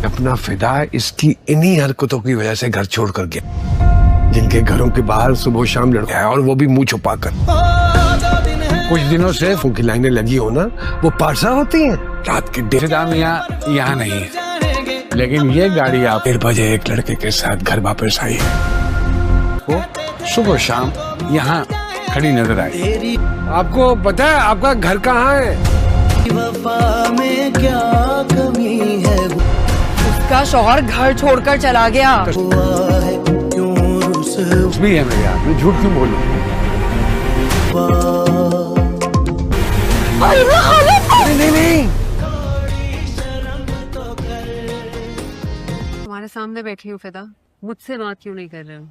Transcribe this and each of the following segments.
अपना फिदा इसकी इन्हीं हरकतों की वजह से घर छोड़ कर गया, जिनके घरों के बाहर सुबह शाम लड़का है और वो भी मुंह छुपाकर। कुछ दिनों से फोन की लाइनें लगी हो ना, वो पारसा होती हैं। रात के डेढ़ यहाँ नहीं है, लेकिन ये गाड़ी आप 1 बजे एक लड़के के साथ घर वापस आई है। वो सुबह शाम यहाँ खड़ी नजर आई। आपको पता है आपका घर कहाँ है? वफा में क्या कमी है, उसका शौहर घर छोड़कर चला गया। हुआ है क्यों रुस भी है मेरे यार, मैं झूठ क्यों बोलूं? नहीं। तुम्हारे सामने बैठी हूँ फिदा, मुझसे बात क्यों नहीं कर रहे हो?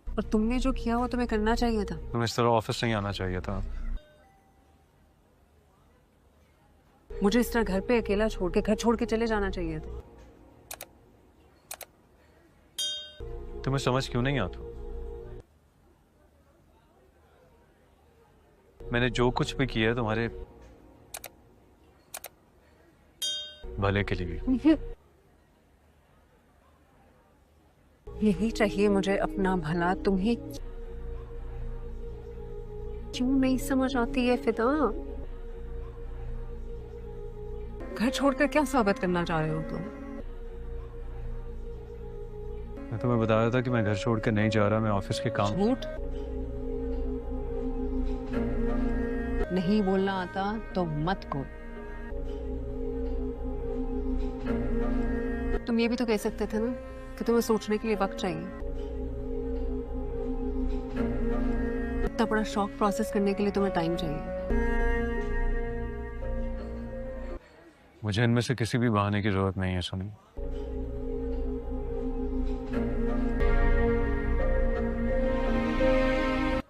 और तुमने जो किया वो तुम्हें करना चाहिए था। तुम्हें इस तरह ऑफिस नहीं आना चाहिए था। मुझे इस तरह घर पे अकेला छोड़ के, घर छोड़ के चले जाना चाहिए था। तुम्हें समझ क्यों नहीं आता? मैंने जो कुछ भी किया है तुम्हारे भले के लिए। यही चाहिए मुझे, अपना भला। तुम्हें क्यों नहीं समझ आती है फिदा? घर छोड़कर क्या साबित करना चाह रहे हो तुम? मैं तुम्हें बता रहा था कि मैं घर छोड़ के नहीं जा रहा, मैं ऑफिस के काम। झूठ नहीं बोलना आता तो मत बोल। तुम ये भी तो कह सकते थे ना कि तुम्हें सोचने के लिए वक्त चाहिए। इतना बड़ा शौक प्रोसेस करने के लिए तुम्हें टाइम चाहिए। मुझे इनमें से किसी भी बहाने की जरूरत नहीं है सुनी।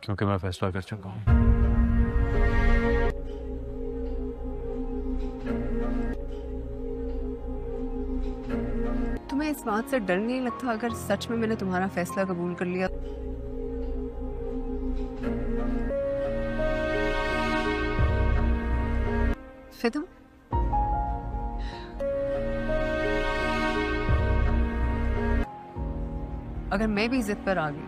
क्योंकि मैं फैसला कर चुका हूं। तुम्हें इस बात से डर नहीं लगता अगर सच में मैंने तुम्हारा फैसला कबूल कर लिया? फिदा, अगर मैं भी जिद पर आ गई,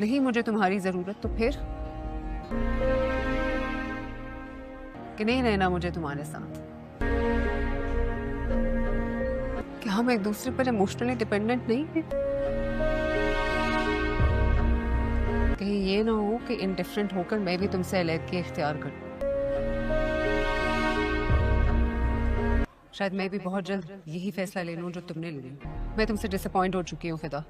नहीं मुझे तुम्हारी जरूरत, तो फिर कि नहीं रहना मुझे तुम्हारे साथ? क्या हम एक दूसरे पर इमोशनली डिपेंडेंट नहीं है? कहीं ये ना हो कि इंडिफरेंट होकर मैं भी तुमसे अलग इख्तियार करूं। शायद मैं भी बहुत जल्द यही फैसला ले लूं जो तुमने लिया। मैं तुमसे डिसअपॉइंट हो चुकी हूँ फिदा।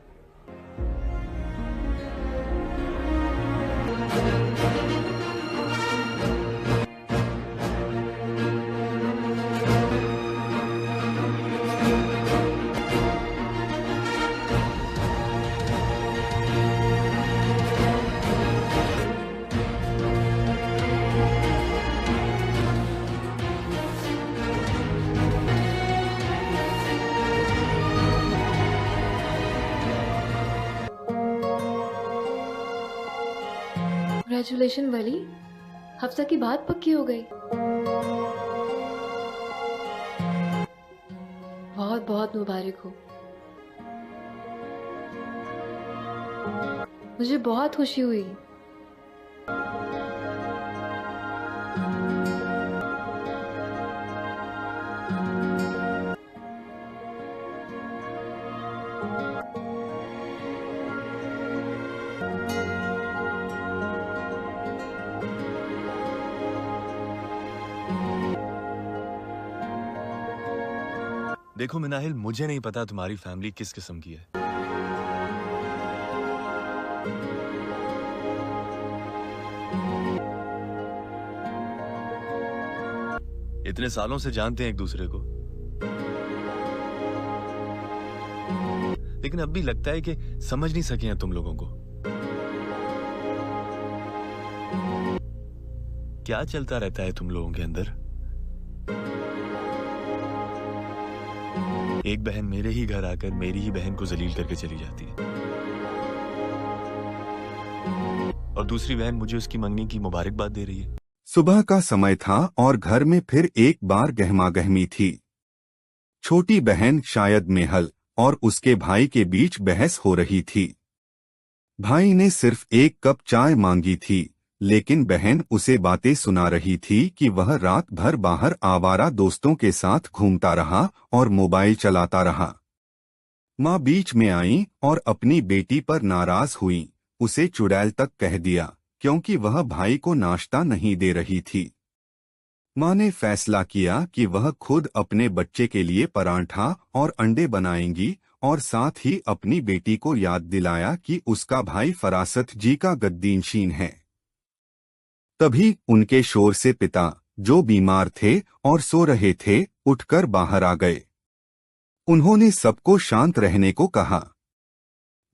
कंग्रेचुलेशन वली, हफ्ता की बात पक्की हो गई। बहुत बहुत मुबारक हो। मुझे बहुत खुशी हुई। देखो मिनाहिल, मुझे नहीं पता तुम्हारी फैमिली किस किस्म की है, इतने सालों से जानते हैं एक दूसरे को, लेकिन अब भी लगता है कि समझ नहीं सके हैं तुम लोगों को। क्या चलता रहता है तुम लोगों के अंदर? एक बहन मेरे ही घर आकर मेरी ही बहन को जलील करके चली जाती है, और दूसरी बहन मुझे उसकी मंगनी की मुबारकबाद दे रही है। सुबह का समय था और घर में फिर एक बार गहमागहमी थी। छोटी बहन शायद मेहल और उसके भाई के बीच बहस हो रही थी। भाई ने सिर्फ एक कप चाय मांगी थी, लेकिन बहन उसे बातें सुना रही थी कि वह रात भर बाहर आवारा दोस्तों के साथ घूमता रहा और मोबाइल चलाता रहा। माँ बीच में आई और अपनी बेटी पर नाराज हुई, उसे चुड़ैल तक कह दिया क्योंकि वह भाई को नाश्ता नहीं दे रही थी। माँ ने फैसला किया कि वह खुद अपने बच्चे के लिए पराठा और अंडे बनाएंगी और साथ ही अपनी बेटी को याद दिलाया कि उसका भाई फरासत जी का गद्दीनशीन है। तभी उनके शोर से पिता, जो बीमार थे और सो रहे थे, उठकर बाहर आ गए। उन्होंने सबको शांत रहने को कहा।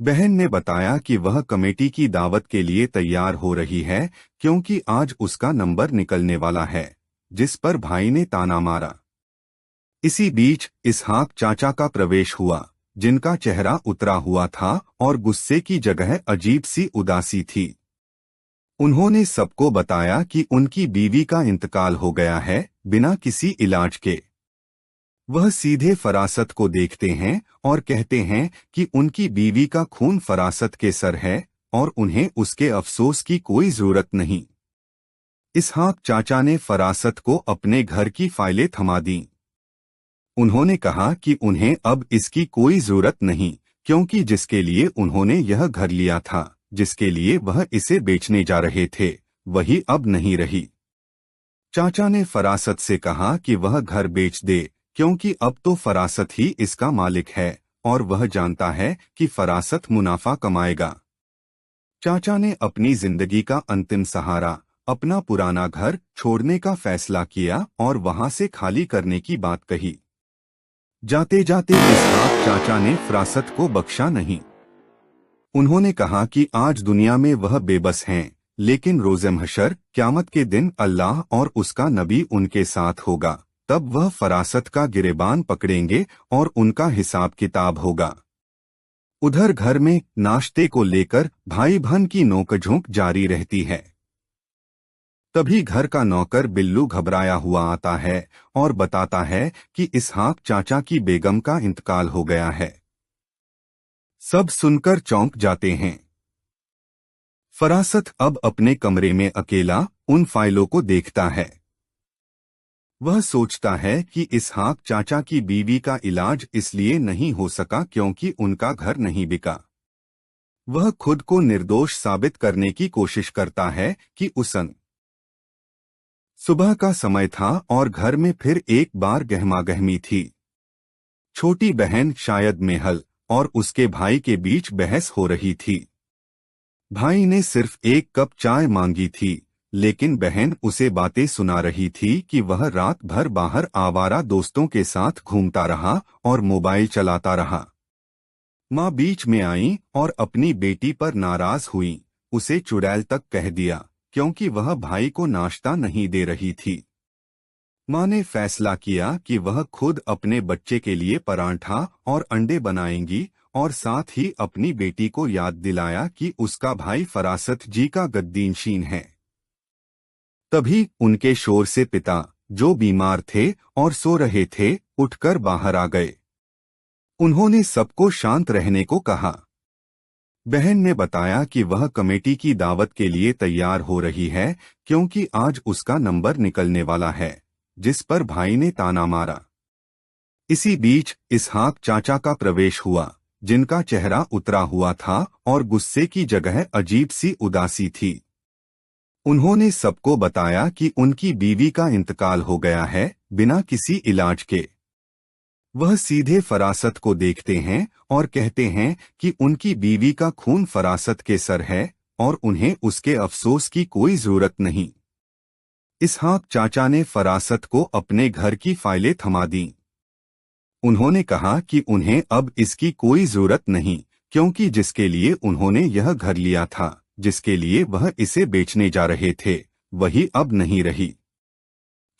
बहन ने बताया कि वह कमेटी की दावत के लिए तैयार हो रही है क्योंकि आज उसका नंबर निकलने वाला है, जिस पर भाई ने ताना मारा। इसी बीच इसहाक चाचा का प्रवेश हुआ, जिनका चेहरा उतरा हुआ था और गुस्से की जगह अजीब सी उदासी थी। उन्होंने सबको बताया कि उनकी बीवी का इंतकाल हो गया है बिना किसी इलाज के। वह सीधे फरासत को देखते हैं और कहते हैं कि उनकी बीवी का खून फरासत के सर है और उन्हें उसके अफसोस की कोई जरूरत नहीं। इसहाक चाचा ने फरासत को अपने घर की फाइलें थमा दी। उन्होंने कहा कि उन्हें अब इसकी कोई जरूरत नहीं, क्योंकि जिसके लिए उन्होंने यह घर लिया था, जिसके लिए वह इसे बेचने जा रहे थे, वही अब नहीं रही। चाचा ने फरासत से कहा कि वह घर बेच दे, क्योंकि अब तो फरासत ही इसका मालिक है और वह जानता है कि फरासत मुनाफा कमाएगा। चाचा ने अपनी जिंदगी का अंतिम सहारा, अपना पुराना घर छोड़ने का फैसला किया और वहां से खाली करने की बात कही। जाते जाते इसहाक चाचा ने फरासत को बख्शा नहीं। उन्होंने कहा कि आज दुनिया में वह बेबस हैं, लेकिन रोज़े महशर, क़यामत के दिन अल्लाह और उसका नबी उनके साथ होगा, तब वह फरासत का गिरेबान पकड़ेंगे और उनका हिसाब किताब होगा। उधर घर में नाश्ते को लेकर भाई बहन की नोकझोंक जारी रहती है। तभी घर का नौकर बिल्लू घबराया हुआ आता है और बताता है कि इसहाक चाचा की बेगम का इंतकाल हो गया है। सब सुनकर चौंक जाते हैं। फरासत अब अपने कमरे में अकेला उन फाइलों को देखता है। वह सोचता है कि इसहाक चाचा की बीवी का इलाज इसलिए नहीं हो सका क्योंकि उनका घर नहीं बिका। वह खुद को निर्दोष साबित करने की कोशिश करता है कि उसन। सुबह का समय था और घर में फिर एक बार गहमागहमी थी। छोटी बहन शायद मेहल और उसके भाई के बीच बहस हो रही थी। भाई ने सिर्फ एक कप चाय मांगी थी, लेकिन बहन उसे बातें सुना रही थी कि वह रात भर बाहर आवारा दोस्तों के साथ घूमता रहा और मोबाइल चलाता रहा। माँ बीच में आई और अपनी बेटी पर नाराज हुई, उसे चुड़ैल तक कह दिया क्योंकि वह भाई को नाश्ता नहीं दे रही थी। माँ ने फैसला किया कि वह खुद अपने बच्चे के लिए पराठा और अंडे बनाएंगी और साथ ही अपनी बेटी को याद दिलाया कि उसका भाई फरासत जी का गद्दीनशीन है। तभी उनके शोर से पिता, जो बीमार थे और सो रहे थे, उठकर बाहर आ गए। उन्होंने सबको शांत रहने को कहा। बहन ने बताया कि वह कमेटी की दावत के लिए तैयार हो रही है क्योंकि आज उसका नंबर निकलने वाला है, जिस पर भाई ने ताना मारा। इसी बीच इसहाक चाचा का प्रवेश हुआ, जिनका चेहरा उतरा हुआ था और गुस्से की जगह अजीब सी उदासी थी। उन्होंने सबको बताया कि उनकी बीवी का इंतकाल हो गया है बिना किसी इलाज के। वह सीधे फरासत को देखते हैं और कहते हैं कि उनकी बीवी का खून फरासत के सर है और उन्हें उसके अफसोस की कोई जरूरत नहीं। इसहाक चाचा ने फरासत को अपने घर की फाइलें थमा दी। उन्होंने कहा कि उन्हें अब इसकी कोई जरूरत नहीं, क्योंकि जिसके लिए उन्होंने यह घर लिया था, जिसके लिए वह इसे बेचने जा रहे थे, वही अब नहीं रही।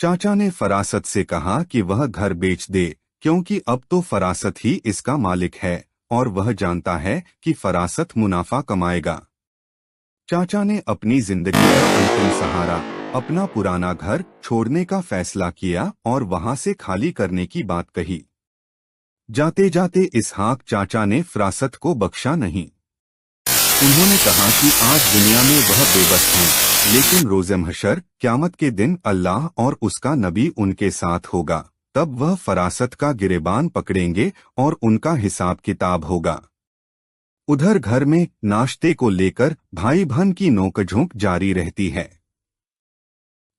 चाचा ने फरासत से कहा कि वह घर बेच दे, क्योंकि अब तो फरासत ही इसका मालिक है और वह जानता है कि फरासत मुनाफा कमाएगा। चाचा ने अपनी जिंदगी का अंतिम सहारा, अपना पुराना घर छोड़ने का फैसला किया और वहां से खाली करने की बात कही। जाते जाते इसहाक चाचा ने फरासत को बख्शा नहीं। उन्होंने कहा कि आज दुनिया में वह बेबस हैं, लेकिन रोज़े महशर क़यामत के दिन अल्लाह और उसका नबी उनके साथ होगा, तब वह फरासत का गिरेबान पकड़ेंगे और उनका हिसाब किताब होगा। उधर घर में नाश्ते को लेकर भाई बहन की नोकझोंक जारी रहती है।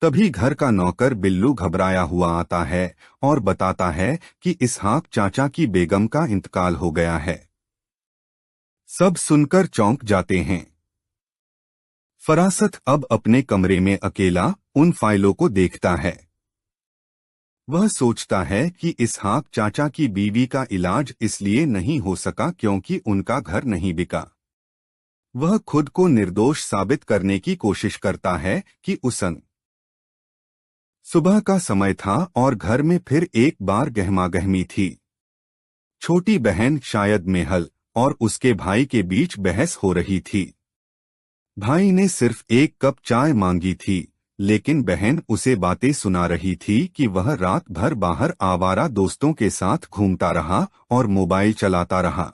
तभी घर का नौकर बिल्लू घबराया हुआ आता है और बताता है कि इसहाक चाचा की बेगम का इंतकाल हो गया है। सब सुनकर चौंक जाते हैं। फरासत अब अपने कमरे में अकेला उन फाइलों को देखता है। वह सोचता है कि इसहाक चाचा की बीवी का इलाज इसलिए नहीं हो सका क्योंकि उनका घर नहीं बिका। वह खुद को निर्दोष साबित करने की कोशिश करता है कि उसन सुबह का समय था और घर में फिर एक बार गहमागहमी थी। छोटी बहन शायद मेहल और उसके भाई के बीच बहस हो रही थी। भाई ने सिर्फ एक कप चाय मांगी थी, लेकिन बहन उसे बातें सुना रही थी कि वह रात भर बाहर आवारा दोस्तों के साथ घूमता रहा और मोबाइल चलाता रहा।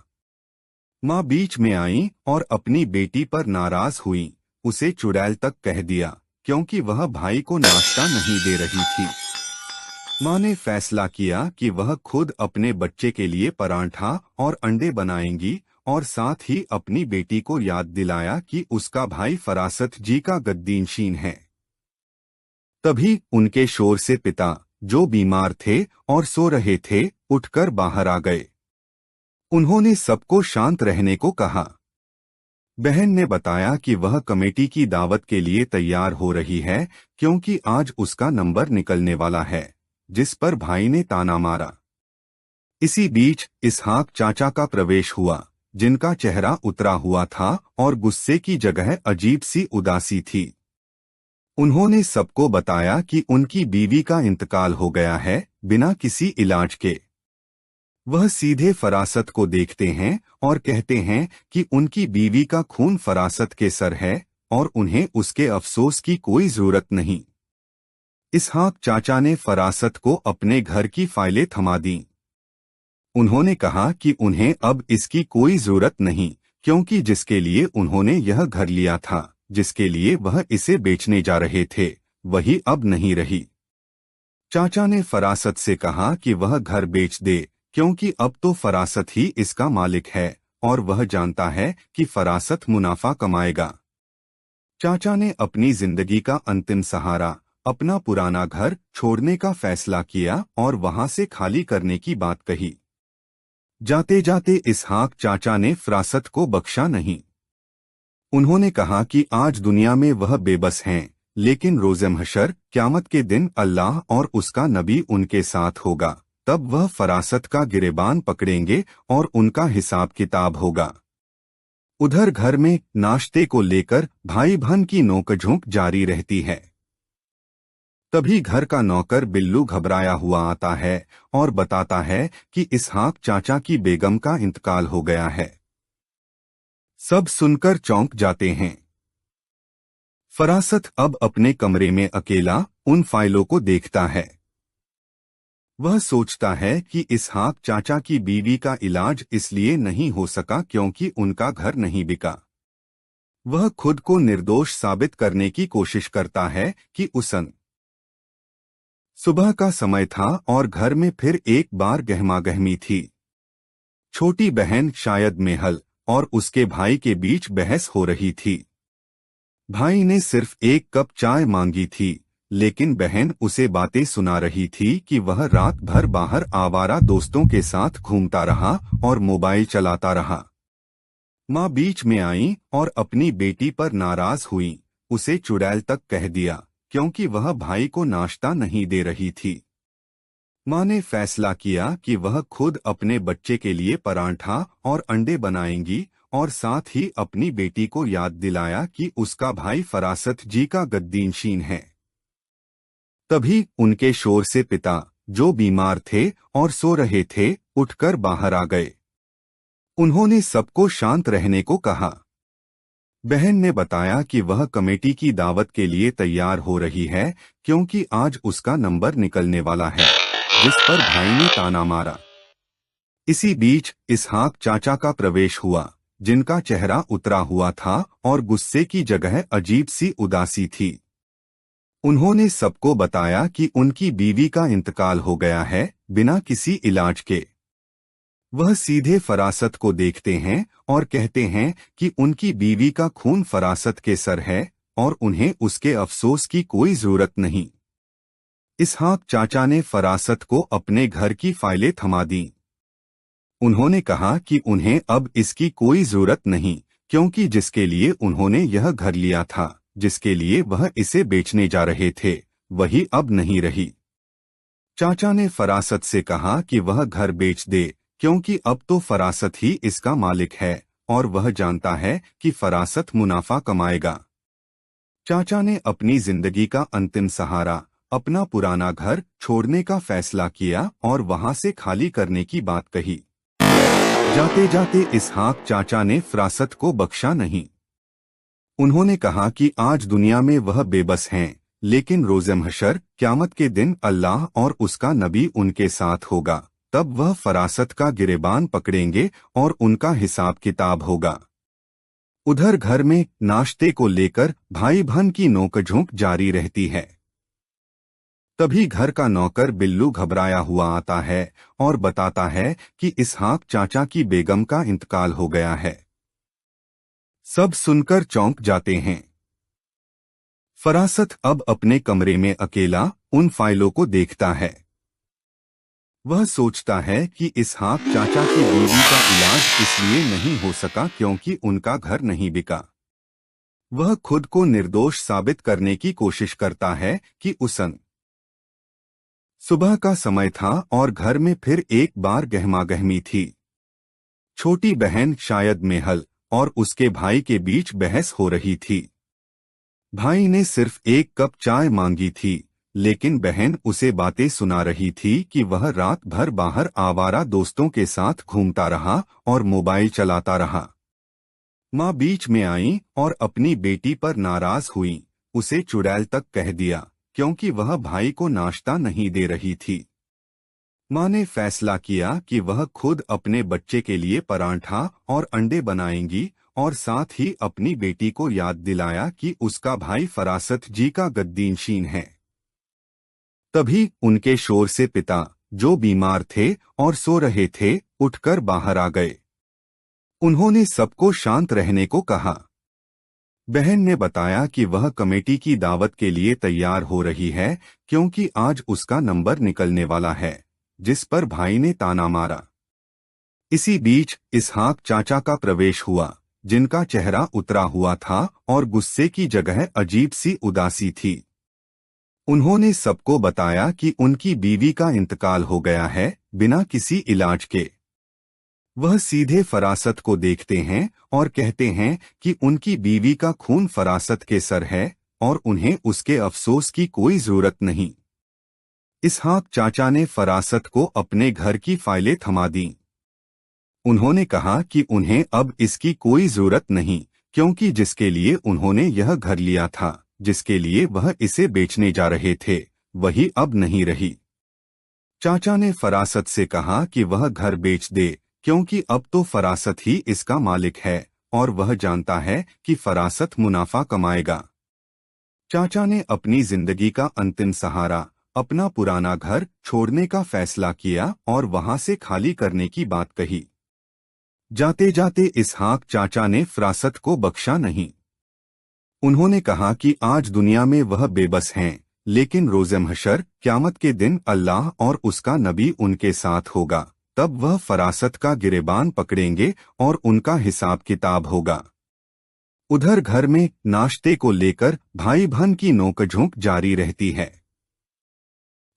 माँ बीच में आई और अपनी बेटी पर नाराज हुई, उसे चुड़ैल तक कह दिया क्योंकि वह भाई को नाश्ता नहीं दे रही थी। माँ ने फैसला किया कि वह खुद अपने बच्चे के लिए पराठा और अंडे बनाएंगी और साथ ही अपनी बेटी को याद दिलाया कि उसका भाई फरासत जी का गद्दीनशीन है। तभी उनके शोर से पिता, जो बीमार थे और सो रहे थे, उठकर बाहर आ गए। उन्होंने सबको शांत रहने को कहा। बहन ने बताया कि वह कमेटी की दावत के लिए तैयार हो रही है क्योंकि आज उसका नंबर निकलने वाला है, जिस पर भाई ने ताना मारा। इसी बीच इसहाक चाचा का प्रवेश हुआ, जिनका चेहरा उतरा हुआ था और गुस्से की जगह अजीब सी उदासी थी। उन्होंने सबको बताया कि उनकी बीवी का इंतकाल हो गया है बिना किसी इलाज के। वह सीधे फरासत को देखते हैं और कहते हैं कि उनकी बीवी का खून फरासत के सर है और उन्हें उसके अफसोस की कोई जरूरत नहीं। इसहाक चाचा ने फरासत को अपने घर की फाइलें थमा दी। उन्होंने कहा कि उन्हें अब इसकी कोई जरूरत नहीं क्योंकि जिसके लिए उन्होंने यह घर लिया था, जिसके लिए वह इसे बेचने जा रहे थे, वही अब नहीं रही। चाचा ने फरासत से कहा कि वह घर बेच दे क्योंकि अब तो फरासत ही इसका मालिक है और वह जानता है कि फरासत मुनाफा कमाएगा। चाचा ने अपनी जिंदगी का अंतिम सहारा, अपना पुराना घर छोड़ने का फैसला किया और वहां से खाली करने की बात कही। जाते जाते इसहाक चाचा ने फरासत को बख्शा नहीं। उन्होंने कहा कि आज दुनिया में वह बेबस हैं, लेकिन रोज़े महशर क़यामत के दिन अल्लाह और उसका नबी उनके साथ होगा, तब वह फरासत का गिरेबान पकड़ेंगे और उनका हिसाब किताब होगा। उधर घर में नाश्ते को लेकर भाई बहन की नोकझोंक जारी रहती है। तभी घर का नौकर बिल्लू घबराया हुआ आता है और बताता है कि इसहाक चाचा की बेगम का इंतकाल हो गया है। सब सुनकर चौंक जाते हैं। फरासत अब अपने कमरे में अकेला उन फाइलों को देखता है। वह सोचता है कि इसहाक चाचा की बीवी का इलाज इसलिए नहीं हो सका क्योंकि उनका घर नहीं बिका। वह खुद को निर्दोष साबित करने की कोशिश करता है कि उसन सुबह का समय था और घर में फिर एक बार गहमागहमी थी। छोटी बहन शायद मेहल और उसके भाई के बीच बहस हो रही थी। भाई ने सिर्फ एक कप चाय मांगी थी, लेकिन बहन उसे बातें सुना रही थी कि वह रात भर बाहर आवारा दोस्तों के साथ घूमता रहा और मोबाइल चलाता रहा। माँ बीच में आई और अपनी बेटी पर नाराज हुई, उसे चुड़ैल तक कह दिया क्योंकि वह भाई को नाश्ता नहीं दे रही थी। माँ ने फैसला किया कि वह खुद अपने बच्चे के लिए पराठा और अंडे बनाएंगी और साथ ही अपनी बेटी को याद दिलाया कि उसका भाई फरासत जी का गद्दीनशीन है। तभी उनके शोर से पिता, जो बीमार थे और सो रहे थे, उठकर बाहर आ गए। उन्होंने सबको शांत रहने को कहा। बहन ने बताया कि वह कमेटी की दावत के लिए तैयार हो रही है क्योंकि आज उसका नंबर निकलने वाला है, जिस पर भाई ने ताना मारा। इसी बीच इसहाक चाचा का प्रवेश हुआ, जिनका चेहरा उतरा हुआ था और गुस्से की जगह अजीब सी उदासी थी। उन्होंने सबको बताया कि उनकी बीवी का इंतकाल हो गया है बिना किसी इलाज के। वह सीधे फरासत को देखते हैं और कहते हैं कि उनकी बीवी का खून फरासत के सर है और उन्हें उसके अफसोस की कोई जरूरत नहीं। इसहाक चाचा ने फरासत को अपने घर की फाइलें थमा दी। उन्होंने कहा कि उन्हें अब इसकी कोई जरूरत नहीं, क्योंकि जिसके लिए उन्होंने यह घर लिया था, जिसके लिए वह इसे बेचने जा रहे थे, वही अब नहीं रही। चाचा ने फरासत से कहा कि वह घर बेच दे, क्योंकि अब तो फरासत ही इसका मालिक है और वह जानता है कि फरासत मुनाफा कमाएगा। चाचा ने अपनी जिंदगी का अंतिम सहारा, अपना पुराना घर छोड़ने का फैसला किया और वहां से खाली करने की बात कही। जाते जाते इसहाक चाचा ने फरासत को बख्शा नहीं। उन्होंने कहा कि आज दुनिया में वह बेबस हैं, लेकिन रोज़े महशर क़यामत के दिन अल्लाह और उसका नबी उनके साथ होगा, तब वह फरासत का गिरेबान पकड़ेंगे और उनका हिसाब किताब होगा। उधर घर में नाश्ते को लेकर भाई बहन की नोकझोंक जारी रहती है। तभी घर का नौकर बिल्लू घबराया हुआ आता है और बताता है कि इसहाक चाचा की बेगम का इंतकाल हो गया है। सब सुनकर चौंक जाते हैं। फरासत अब अपने कमरे में अकेला उन फाइलों को देखता है। वह सोचता है कि इसहाक चाचा की बीवी का इलाज इसलिए नहीं हो सका क्योंकि उनका घर नहीं बिका। वह खुद को निर्दोष साबित करने की कोशिश करता है कि उसन सुबह का समय था और घर में फिर एक बार गहमागहमी थी। छोटी बहन शायद मेहल और उसके भाई के बीच बहस हो रही थी। भाई ने सिर्फ एक कप चाय मांगी थी, लेकिन बहन उसे बातें सुना रही थी कि वह रात भर बाहर आवारा दोस्तों के साथ घूमता रहा और मोबाइल चलाता रहा। माँ बीच में आई और अपनी बेटी पर नाराज हुई, उसे चुड़ैल तक कह दिया, क्योंकि वह भाई को नाश्ता नहीं दे रही थी। माँ ने फैसला किया कि वह खुद अपने बच्चे के लिए पराठा और अंडे बनाएंगी और साथ ही अपनी बेटी को याद दिलाया कि उसका भाई फरासत जी का गद्दीनशीन है। तभी उनके शोर से पिता, जो बीमार थे और सो रहे थे, उठकर बाहर आ गए। उन्होंने सबको शांत रहने को कहा। बहन ने बताया कि वह कमेटी की दावत के लिए तैयार हो रही है क्योंकि आज उसका नंबर निकलने वाला है, जिस पर भाई ने ताना मारा। इसी बीच इसहाक चाचा का प्रवेश हुआ, जिनका चेहरा उतरा हुआ था और गुस्से की जगह अजीब सी उदासी थी। उन्होंने सबको बताया कि उनकी बीवी का इंतकाल हो गया है बिना किसी इलाज के। वह सीधे फरासत को देखते हैं और कहते हैं कि उनकी बीवी का खून फरासत के सर है और उन्हें उसके अफसोस की कोई जरूरत नहीं। इसहाक चाचा ने फरासत को अपने घर की फाइलें थमा दी। उन्होंने कहा कि उन्हें अब इसकी कोई जरूरत नहीं, क्योंकि जिसके लिए उन्होंने यह घर लिया था, जिसके लिए वह इसे बेचने जा रहे थे, वही अब नहीं रही। चाचा ने फरासत से कहा कि वह घर बेच दे, क्योंकि अब तो फरासत ही इसका मालिक है और वह जानता है कि फरासत मुनाफा कमाएगा। चाचा ने अपनी जिंदगी का अंतिम सहारा, अपना पुराना घर छोड़ने का फैसला किया और वहां से खाली करने की बात कही। जाते जाते इसहाक चाचा ने फरासत को बख्शा नहीं। उन्होंने कहा कि आज दुनिया में वह बेबस हैं, लेकिन रोज़े महशर क़यामत के दिन अल्लाह और उसका नबी उनके साथ होगा, तब वह फरासत का गिरेबान पकड़ेंगे और उनका हिसाब किताब होगा। उधर घर में नाश्ते को लेकर भाई बहन की नोकझोंक जारी रहती है।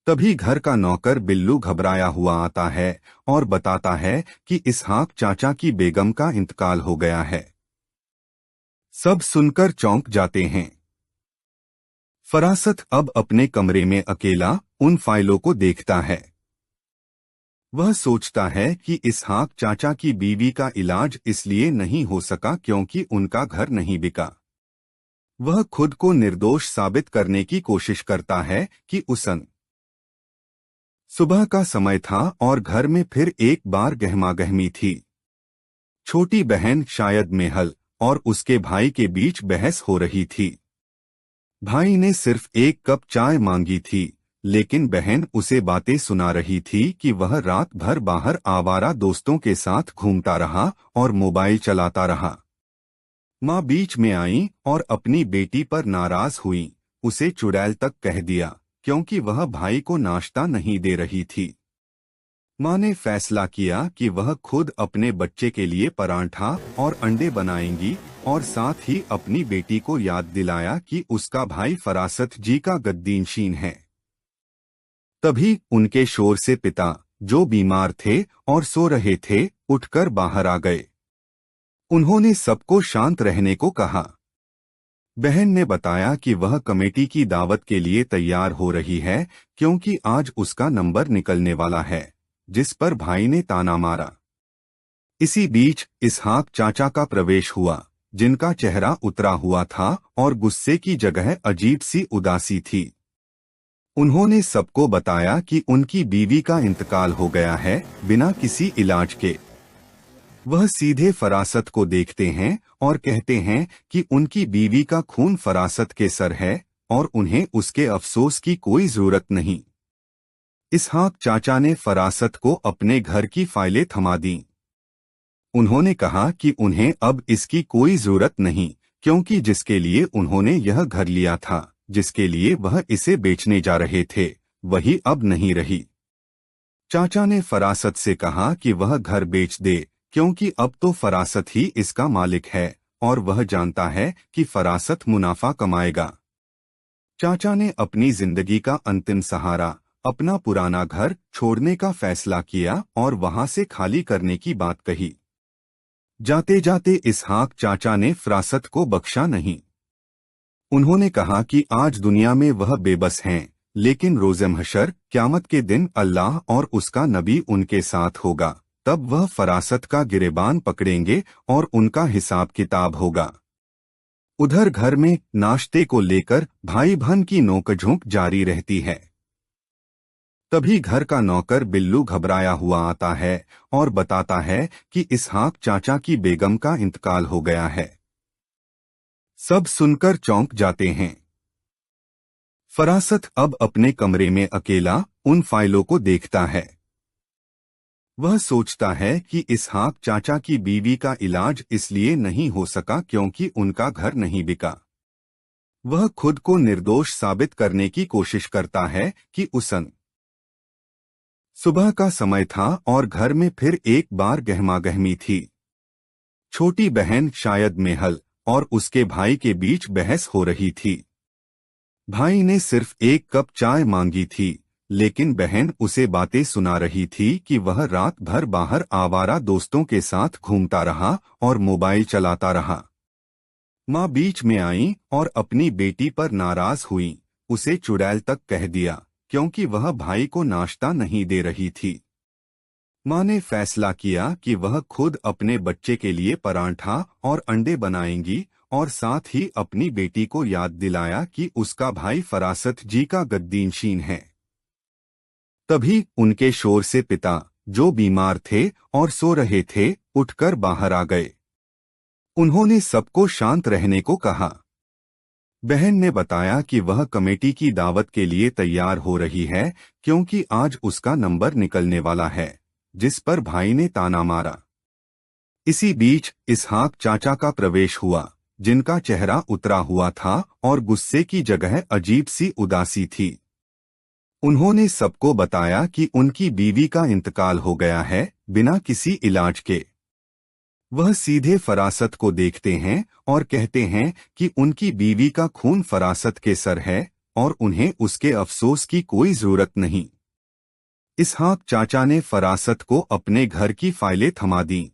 तभी घर का नौकर बिल्लू घबराया हुआ आता है और बताता है कि इसहाक चाचा की बेगम का इंतकाल हो गया है। सब सुनकर चौंक जाते हैं। फरासत अब अपने कमरे में अकेला उन फाइलों को देखता है। वह सोचता है कि इसहाक चाचा की बीवी का इलाज इसलिए नहीं हो सका क्योंकि उनका घर नहीं बिका। वह खुद को निर्दोष साबित करने की कोशिश करता है कि उसन सुबह का समय था और घर में फिर एक बार गहमागहमी थी। छोटी बहन शायद मेहल और उसके भाई के बीच बहस हो रही थी। भाई ने सिर्फ एक कप चाय मांगी थी, लेकिन बहन उसे बातें सुना रही थी कि वह रात भर बाहर आवारा दोस्तों के साथ घूमता रहा और मोबाइल चलाता रहा। माँ बीच में आई और अपनी बेटी पर नाराज हुई, उसे चुड़ैल तक कह दिया क्योंकि वह भाई को नाश्ता नहीं दे रही थी। माँ ने फैसला किया कि वह खुद अपने बच्चे के लिए पराठा और अंडे बनाएंगी और साथ ही अपनी बेटी को याद दिलाया कि उसका भाई फरासत जी का गद्दीनशीन है। तभी उनके शोर से पिता, जो बीमार थे और सो रहे थे, उठकर बाहर आ गए। उन्होंने सबको शांत रहने को कहा। बहन ने बताया कि वह कमेटी की दावत के लिए तैयार हो रही है क्योंकि आज उसका नंबर निकलने वाला है, जिस पर भाई ने ताना मारा। इसी बीच इसहाक चाचा का प्रवेश हुआ, जिनका चेहरा उतरा हुआ था और गुस्से की जगह अजीब सी उदासी थी। उन्होंने सबको बताया कि उनकी बीवी का इंतकाल हो गया है बिना किसी इलाज के। वह सीधे फरासत को देखते हैं और कहते हैं कि उनकी बीवी का खून फरासत के सर है और उन्हें उसके अफसोस की कोई जरूरत नहीं। इसहाक चाचा ने फरासत को अपने घर की फाइलें थमा दी। उन्होंने कहा कि उन्हें अब इसकी कोई जरूरत नहीं क्योंकि जिसके लिए उन्होंने यह घर लिया था, जिसके लिए वह इसे बेचने जा रहे थे, वही अब नहीं रही। चाचा ने फरासत से कहा कि वह घर बेच दे क्योंकि अब तो फरासत ही इसका मालिक है और वह जानता है कि फरासत मुनाफा कमाएगा। चाचा ने अपनी जिंदगी का अंतिम सहारा, अपना पुराना घर छोड़ने का फैसला किया और वहां से खाली करने की बात कही। जाते जाते इसहाक चाचा ने फरासत को बख्शा नहीं। उन्होंने कहा कि आज दुनिया में वह बेबस हैं, लेकिन रोज़े महशर क़यामत के दिन अल्लाह और उसका नबी उनके साथ होगा, तब वह फरासत का गिरेबान पकड़ेंगे और उनका हिसाब किताब होगा। उधर घर में नाश्ते को लेकर भाई बहन की नोकझोंक जारी रहती है। तभी घर का नौकर बिल्लू घबराया हुआ आता है और बताता है कि इसहाक चाचा की बेगम का इंतकाल हो गया है। सब सुनकर चौंक जाते हैं। फरासत अब अपने कमरे में अकेला उन फाइलों को देखता है। वह सोचता है कि इसहाक चाचा की बीवी का इलाज इसलिए नहीं हो सका क्योंकि उनका घर नहीं बिका। वह खुद को निर्दोष साबित करने की कोशिश करता है कि उसन सुबह का समय था और घर में फिर एक बार गहमागहमी थी। छोटी बहन शायद मेहल और उसके भाई के बीच बहस हो रही थी। भाई ने सिर्फ एक कप चाय मांगी थी, लेकिन बहन उसे बातें सुना रही थी कि वह रात भर बाहर आवारा दोस्तों के साथ घूमता रहा और मोबाइल चलाता रहा। माँ बीच में आई और अपनी बेटी पर नाराज हुई, उसे चुड़ैल तक कह दिया क्योंकि वह भाई को नाश्ता नहीं दे रही थी। माँ ने फैसला किया कि वह खुद अपने बच्चे के लिए पराठा और अंडे बनाएंगी और साथ ही अपनी बेटी को याद दिलाया कि उसका भाई फरासत जी का गद्दीनशीन है। तभी उनके शोर से पिता, जो बीमार थे और सो रहे थे, उठकर बाहर आ गए। उन्होंने सबको शांत रहने को कहा। बहन ने बताया कि वह कमेटी की दावत के लिए तैयार हो रही है क्योंकि आज उसका नंबर निकलने वाला है, जिस पर भाई ने ताना मारा। इसी बीच इसहाक चाचा का प्रवेश हुआ, जिनका चेहरा उतरा हुआ था और गुस्से की जगह अजीब सी उदासी थी। उन्होंने सबको बताया कि उनकी बीवी का इंतकाल हो गया है बिना किसी इलाज के। वह सीधे फरासत को देखते हैं और कहते हैं कि उनकी बीवी का खून फरासत के सर है और उन्हें उसके अफसोस की कोई जरूरत नहीं। इसहाक चाचा ने फरासत को अपने घर की फाइलें थमा दी।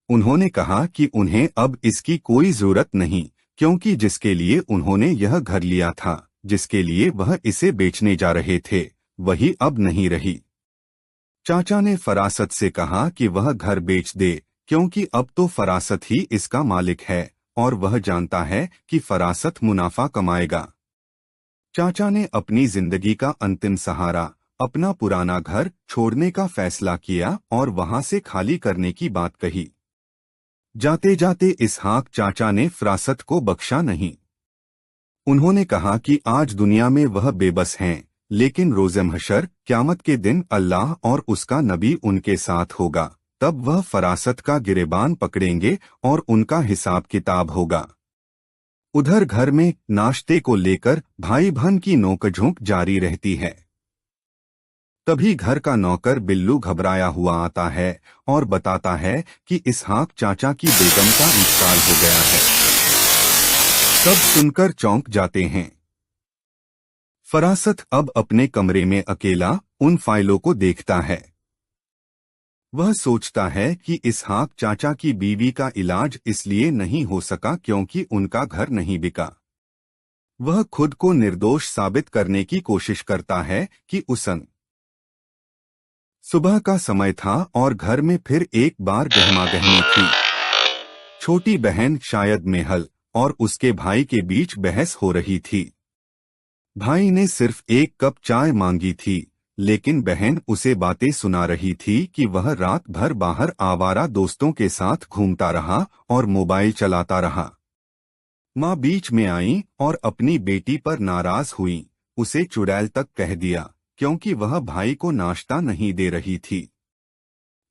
उन्होंने कहा कि उन्हें अब इसकी कोई जरूरत नहीं क्योंकि जिसके लिए उन्होंने यह घर लिया था, जिसके लिए वह इसे बेचने जा रहे थे, वही अब नहीं रही। चाचा ने फरासत से कहा कि वह घर बेच दे, क्योंकि अब तो फरासत ही इसका मालिक है और वह जानता है कि फरासत मुनाफा कमाएगा। चाचा ने अपनी जिंदगी का अंतिम सहारा, अपना पुराना घर छोड़ने का फैसला किया और वहां से खाली करने की बात कही। जाते जाते इसहाक चाचा ने फरासत को बख्शा नहीं। उन्होंने कहा कि आज दुनिया में वह बेबस हैं, लेकिन रोज़े महशर क़यामत के दिन अल्लाह और उसका नबी उनके साथ होगा, तब वह फरासत का गिरेबान पकड़ेंगे और उनका हिसाब किताब होगा। उधर घर में नाश्ते को लेकर भाई बहन की नोकझोंक जारी रहती है। तभी घर का नौकर बिल्लू घबराया हुआ आता है और बताता है कि इसहाक चाचा की बेगम का इंतकाल हो गया है। सब सुनकर चौंक जाते हैं। फरासत अब अपने कमरे में अकेला उन फाइलों को देखता है। वह सोचता है कि इसहाक चाचा की बीवी का इलाज इसलिए नहीं हो सका क्योंकि उनका घर नहीं बिका। वह खुद को निर्दोष साबित करने की कोशिश करता है कि उसन सुबह का समय था और घर में फिर एक बार गहमागहमी थी। छोटी बहन शायद मेहल और उसके भाई के बीच बहस हो रही थी। भाई ने सिर्फ एक कप चाय मांगी थी, लेकिन बहन उसे बातें सुना रही थी कि वह रात भर बाहर आवारा दोस्तों के साथ घूमता रहा और मोबाइल चलाता रहा। माँ बीच में आई और अपनी बेटी पर नाराज हुई, उसे चुड़ैल तक कह दिया क्योंकि वह भाई को नाश्ता नहीं दे रही थी।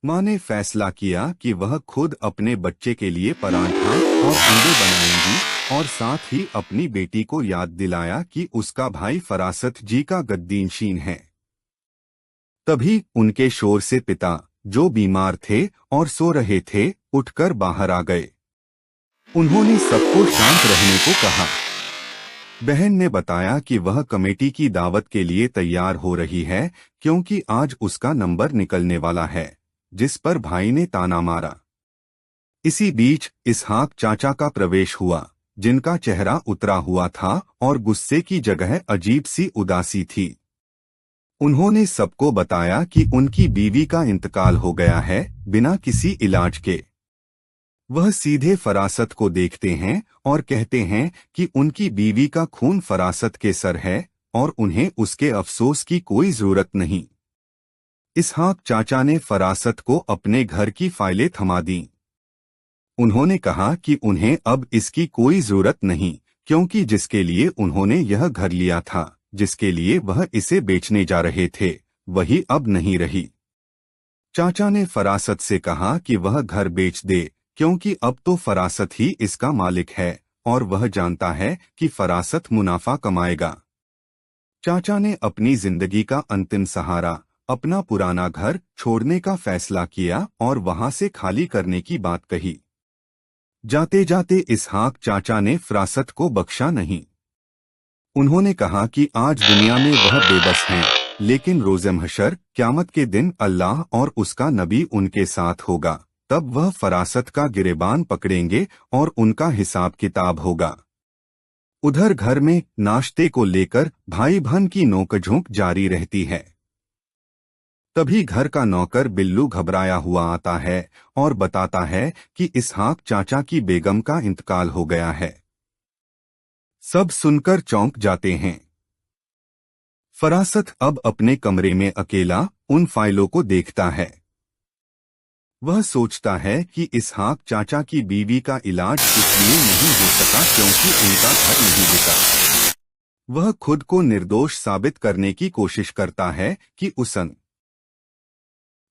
माँ ने फैसला किया कि वह खुद अपने बच्चे के लिए पराठा और अंडे बनाएंगी और साथ ही अपनी बेटी को याद दिलाया कि उसका भाई फरासत जी का गद्दीनशीन है। तभी उनके शोर से पिता, जो बीमार थे और सो रहे थे, उठकर बाहर आ गए। उन्होंने सबको शांत रहने को कहा। बहन ने बताया कि वह कमेटी की दावत के लिए तैयार हो रही है क्योंकि आज उसका नंबर निकलने वाला है, जिस पर भाई ने ताना मारा। इसी बीच इसहाक चाचा का प्रवेश हुआ, जिनका चेहरा उतरा हुआ था और गुस्से की जगह अजीब सी उदासी थी। उन्होंने सबको बताया कि उनकी बीवी का इंतकाल हो गया है बिना किसी इलाज के। वह सीधे फरासत को देखते हैं और कहते हैं कि उनकी बीवी का खून फरासत के सर है और उन्हें उसके अफसोस की कोई जरूरत नहीं। इसहाक चाचा ने फरासत को अपने घर की फाइलें थमा दी। उन्होंने कहा कि उन्हें अब इसकी कोई जरूरत नहीं, क्योंकि जिसके लिए उन्होंने यह घर लिया था, जिसके लिए वह इसे बेचने जा रहे थे, वही अब नहीं रही। चाचा ने फरासत से कहा कि वह घर बेच दे, क्योंकि अब तो फरासत ही इसका मालिक है और वह जानता है कि फरासत मुनाफा कमाएगा। चाचा ने अपनी जिंदगी का अंतिम सहारा, अपना पुराना घर छोड़ने का फैसला किया और वहां से खाली करने की बात कही। जाते जाते इसहाक चाचा ने फरासत को बख्शा नहीं। उन्होंने कहा कि आज दुनिया में वह बेबस हैं, लेकिन रोज़े महशर क़यामत के दिन अल्लाह और उसका नबी उनके साथ होगा, तब वह फरासत का गिरेबान पकड़ेंगे और उनका हिसाब किताब होगा। उधर घर में नाश्ते को लेकर भाई बहन की नोकझोंक जारी रहती है। तभी घर का नौकर बिल्लू घबराया हुआ आता है और बताता है कि इसहाक चाचा की बेगम का इंतकाल हो गया है। सब सुनकर चौंक जाते हैं। फरासत अब अपने कमरे में अकेला उन फाइलों को देखता है। वह सोचता है कि इसहाक चाचा की बीवी का इलाज इसलिए नहीं हो सका क्योंकि उनका घर नहीं बिका। वह खुद को निर्दोष साबित करने की कोशिश करता है कि उसन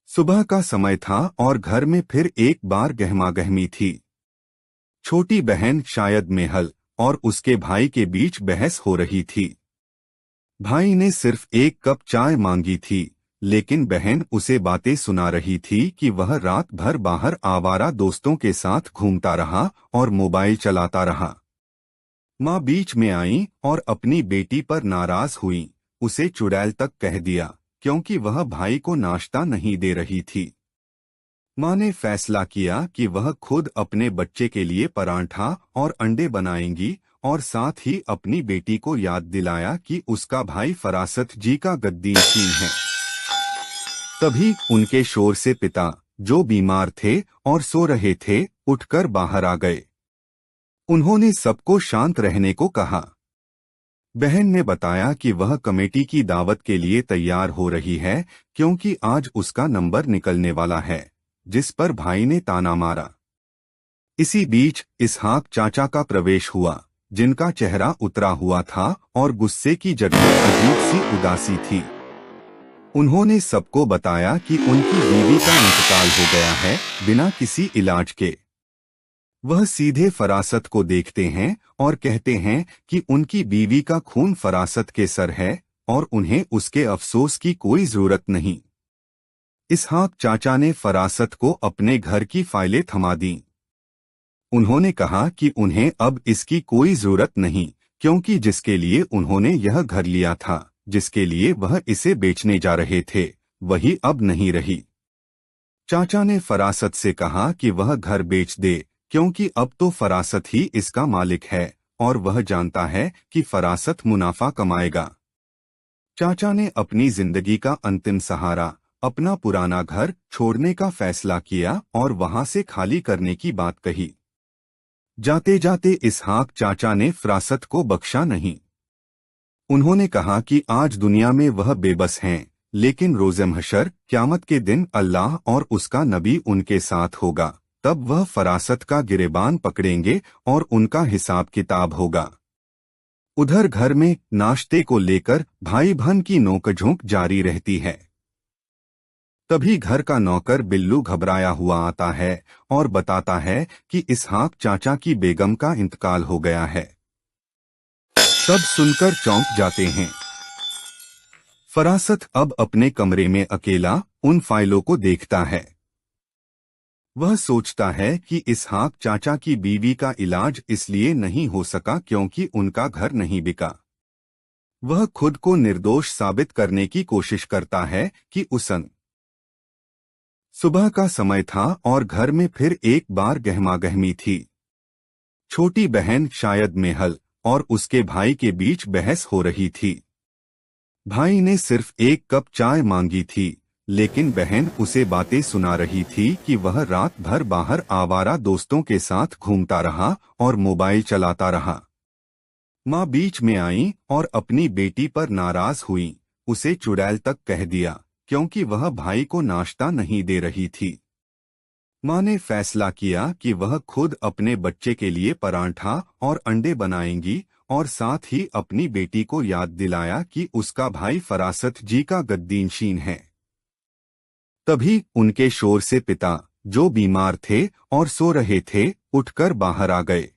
सुबह का समय था और घर में फिर एक बार गहमागहमी थी। छोटी बहन शायद मेहल और उसके भाई के बीच बहस हो रही थी। भाई ने सिर्फ एक कप चाय मांगी थी, लेकिन बहन उसे बातें सुना रही थी कि वह रात भर बाहर आवारा दोस्तों के साथ घूमता रहा और मोबाइल चलाता रहा। माँ बीच में आई और अपनी बेटी पर नाराज हुई, उसे चुड़ैल तक कह दिया क्योंकि वह भाई को नाश्ता नहीं दे रही थी। माँ ने फैसला किया कि वह खुद अपने बच्चे के लिए पराठा और अंडे बनाएंगी और साथ ही अपनी बेटी को याद दिलाया कि उसका भाई फरासत जी का गद्दीनशीन है। तभी उनके शोर से पिता, जो बीमार थे और सो रहे थे, उठकर बाहर आ गए। उन्होंने सबको शांत रहने को कहा। बहन ने बताया कि वह कमेटी की दावत के लिए तैयार हो रही है क्योंकि आज उसका नंबर निकलने वाला है, जिस पर भाई ने ताना मारा। इसी बीच इसहाक चाचा का प्रवेश हुआ, जिनका चेहरा उतरा हुआ था और गुस्से की जगह अजीब सी उदासी थी। उन्होंने सबको बताया कि उनकी बीवी का इंतकाल हो गया है बिना किसी इलाज के। वह सीधे फरासत को देखते हैं और कहते हैं कि उनकी बीवी का खून फरासत के सर है और उन्हें उसके अफसोस की कोई जरूरत नहीं। इसहाक चाचा ने फरासत को अपने घर की फाइलें थमा दी। उन्होंने कहा कि उन्हें अब इसकी कोई जरूरत नहीं, क्योंकि जिसके लिए उन्होंने यह घर लिया था, जिसके लिए वह इसे बेचने जा रहे थे, वही अब नहीं रही। चाचा ने फरासत से कहा कि वह घर बेच दे, क्योंकि अब तो फरासत ही इसका मालिक है और वह जानता है कि फरासत मुनाफा कमाएगा। चाचा ने अपनी जिंदगी का अंतिम सहारा, अपना पुराना घर छोड़ने का फैसला किया और वहां से खाली करने की बात कही। जाते जाते इसहाक चाचा ने फरासत को बख्शा नहीं। उन्होंने कहा कि आज दुनिया में वह बेबस हैं, लेकिन रोज़े महशर क़यामत के दिन अल्लाह और उसका नबी उनके साथ होगा, तब वह फरासत का गिरेबान पकड़ेंगे और उनका हिसाब किताब होगा। उधर घर में नाश्ते को लेकर भाई बहन की नोकझोंक जारी रहती है। तभी घर का नौकर बिल्लू घबराया हुआ आता है और बताता है कि इसहाक चाचा की बेगम का इंतकाल हो गया है। सब सुनकर चौंक जाते हैं। फरासत अब अपने कमरे में अकेला उन फाइलों को देखता है। वह सोचता है कि इसहाक चाचा की बीवी का इलाज इसलिए नहीं हो सका क्योंकि उनका घर नहीं बिका। वह खुद को निर्दोष साबित करने की कोशिश करता है कि उसन सुबह का समय था और घर में फिर एक बार गहमागहमी थी। छोटी बहन शायद मेहल और उसके भाई के बीच बहस हो रही थी। भाई ने सिर्फ एक कप चाय मांगी थी, लेकिन बहन उसे बातें सुना रही थी कि वह रात भर बाहर आवारा दोस्तों के साथ घूमता रहा और मोबाइल चलाता रहा। माँ बीच में आई और अपनी बेटी पर नाराज हुई, उसे चुड़ैल तक कह दिया, क्योंकि वह भाई को नाश्ता नहीं दे रही थी। माँ ने फैसला किया कि वह खुद अपने बच्चे के लिए पराठा और अंडे बनाएंगी और साथ ही अपनी बेटी को याद दिलाया कि उसका भाई फरासत जी का गद्दीनशीन है। तभी उनके शोर से पिता, जो बीमार थे और सो रहे थे, उठकर बाहर आ गए।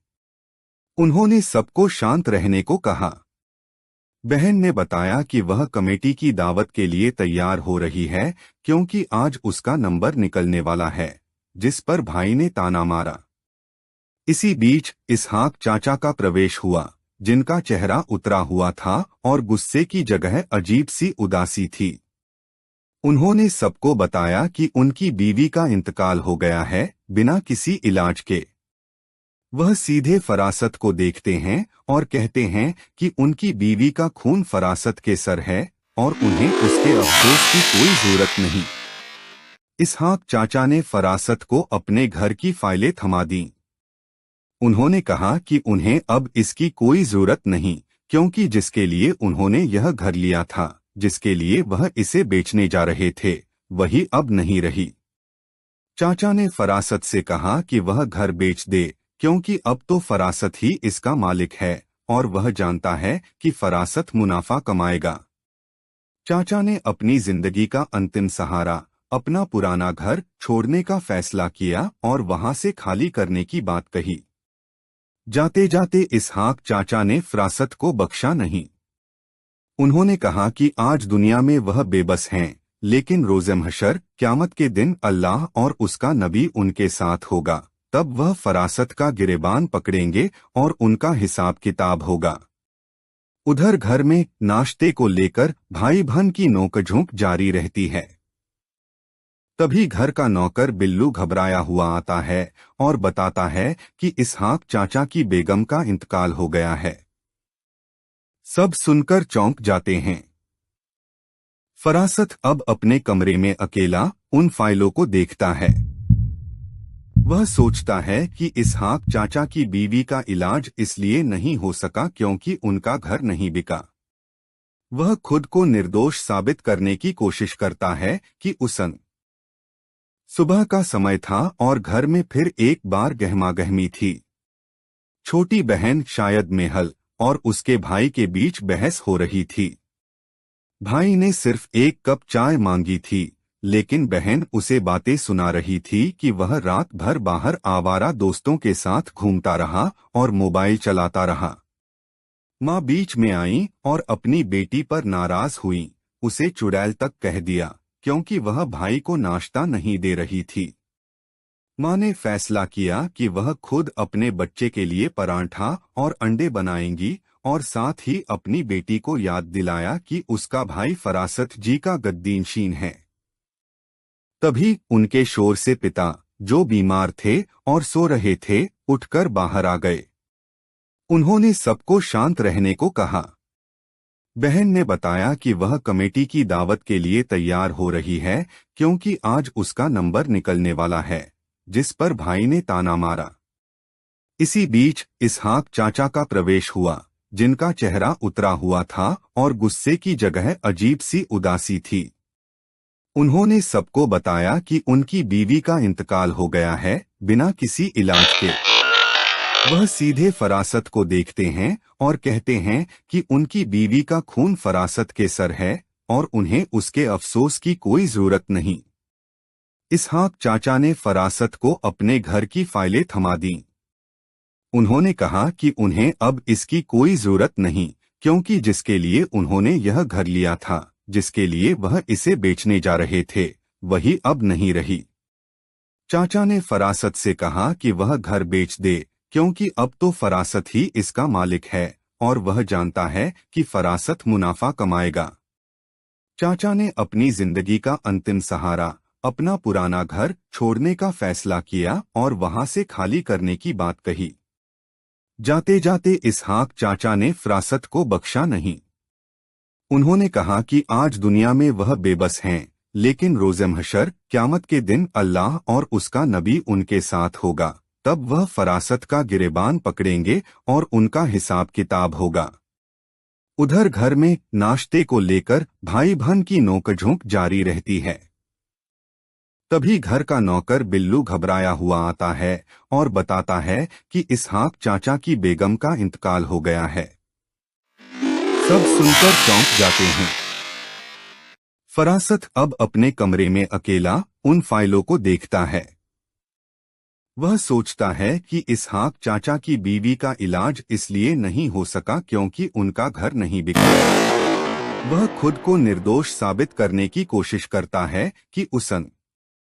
उन्होंने सबको शांत रहने को कहा। बहन ने बताया कि वह कमेटी की दावत के लिए तैयार हो रही है क्योंकि आज उसका नंबर निकलने वाला है, जिस पर भाई ने ताना मारा। इसी बीच इसहाक चाचा का प्रवेश हुआ, जिनका चेहरा उतरा हुआ था और गुस्से की जगह अजीब सी उदासी थी। उन्होंने सबको बताया कि उनकी बीवी का इंतकाल हो गया है बिना किसी इलाज के। वह सीधे फरासत को देखते हैं और कहते हैं कि उनकी बीवी का खून फरासत के सर है और उन्हें उसके अफसोस की कोई जरूरत नहीं। इसहाक चाचा ने फरासत को अपने घर की फाइलें थमा दी। उन्होंने कहा कि उन्हें अब इसकी कोई जरूरत नहीं, क्योंकि जिसके लिए उन्होंने यह घर लिया था, जिसके लिए वह इसे बेचने जा रहे थे, वही अब नहीं रही। चाचा ने फरासत से कहा कि वह घर बेच दे, क्योंकि अब तो फरासत ही इसका मालिक है और वह जानता है कि फरासत मुनाफा कमाएगा। चाचा ने अपनी जिंदगी का अंतिम सहारा, अपना पुराना घर छोड़ने का फैसला किया और वहां से खाली करने की बात कही। जाते जाते इसहाक चाचा ने फरासत को बख्शा नहीं। उन्होंने कहा कि आज दुनिया में वह बेबस हैं, लेकिन रोज़े महशर क़यामत के दिन अल्लाह और उसका नबी उनके साथ होगा, तब वह फरासत का गिरेबान पकड़ेंगे और उनका हिसाब किताब होगा। उधर घर में नाश्ते को लेकर भाई बहन की नोकझोंक जारी रहती है। तभी घर का नौकर बिल्लू घबराया हुआ आता है और बताता है कि इसहाक चाचा की बेगम का इंतकाल हो गया है। सब सुनकर चौंक जाते हैं। फरासत अब अपने कमरे में अकेला उन फाइलों को देखता है। वह सोचता है कि इसहाक चाचा की बीवी का इलाज इसलिए नहीं हो सका क्योंकि उनका घर नहीं बिका। वह खुद को निर्दोष साबित करने की कोशिश करता है कि उसन सुबह का समय था और घर में फिर एक बार गहमागहमी थी। छोटी बहन शायद मेहल और उसके भाई के बीच बहस हो रही थी। भाई ने सिर्फ एक कप चाय मांगी थी, लेकिन बहन उसे बातें सुना रही थी कि वह रात भर बाहर आवारा दोस्तों के साथ घूमता रहा और मोबाइल चलाता रहा। माँ बीच में आई और अपनी बेटी पर नाराज हुई, उसे चुड़ैल तक कह दिया क्योंकि वह भाई को नाश्ता नहीं दे रही थी। माँ ने फैसला किया कि वह खुद अपने बच्चे के लिए पराठा और अंडे बनाएंगी और साथ ही अपनी बेटी को याद दिलाया कि उसका भाई फरासत जी का गद्दीनशीन है। तभी उनके शोर से पिता, जो बीमार थे और सो रहे थे, उठकर बाहर आ गए। उन्होंने सबको शांत रहने को कहा। बहन ने बताया कि वह कमेटी की दावत के लिए तैयार हो रही है क्योंकि आज उसका नंबर निकलने वाला है, जिस पर भाई ने ताना मारा। इसी बीच इसहाक चाचा का प्रवेश हुआ, जिनका चेहरा उतरा हुआ था और गुस्से की जगह अजीब सी उदासी थी। उन्होंने सबको बताया कि उनकी बीवी का इंतकाल हो गया है बिना किसी इलाज के। वह सीधे फरासत को देखते हैं और कहते हैं कि उनकी बीवी का खून फरासत के सर है और उन्हें उसके अफसोस की कोई जरूरत नहीं। इसहाक चाचा ने फरासत को अपने घर की फाइलें थमा दी। उन्होंने कहा कि उन्हें अब इसकी कोई जरूरत नहीं क्योंकि जिसके लिए उन्होंने यह घर लिया था, जिसके लिए वह इसे बेचने जा रहे थे, वही अब नहीं रही। चाचा ने फरासत से कहा कि वह घर बेच दे क्योंकि अब तो फरासत ही इसका मालिक है और वह जानता है कि फरासत मुनाफा कमाएगा। चाचा ने अपनी जिंदगी का अंतिम सहारा, अपना पुराना घर छोड़ने का फैसला किया और वहां से खाली करने की बात कही। जाते जाते इसहाक चाचा ने फरासत को बख्शा नहीं। उन्होंने कहा कि आज दुनिया में वह बेबस हैं, लेकिन रोज़े महशर क़यामत के दिन अल्लाह और उसका नबी उनके साथ होगा, तब वह फरासत का गिरेबान पकड़ेंगे और उनका हिसाब किताब होगा। उधर घर में नाश्ते को लेकर भाई बहन की नोकझोंक जारी रहती है। तभी घर का नौकर बिल्लू घबराया हुआ आता है और बताता है कि इसहाक चाचा की बेगम का इंतकाल हो गया है। सब सुनकर चौंक जाते हैं। फरासत अब अपने कमरे में अकेला उन फाइलों को देखता है। वह सोचता है कि इसहाक चाचा की बीवी का इलाज इसलिए नहीं हो सका क्योंकि उनका घर नहीं बिका। वह खुद को निर्दोष साबित करने की कोशिश करता है कि उसन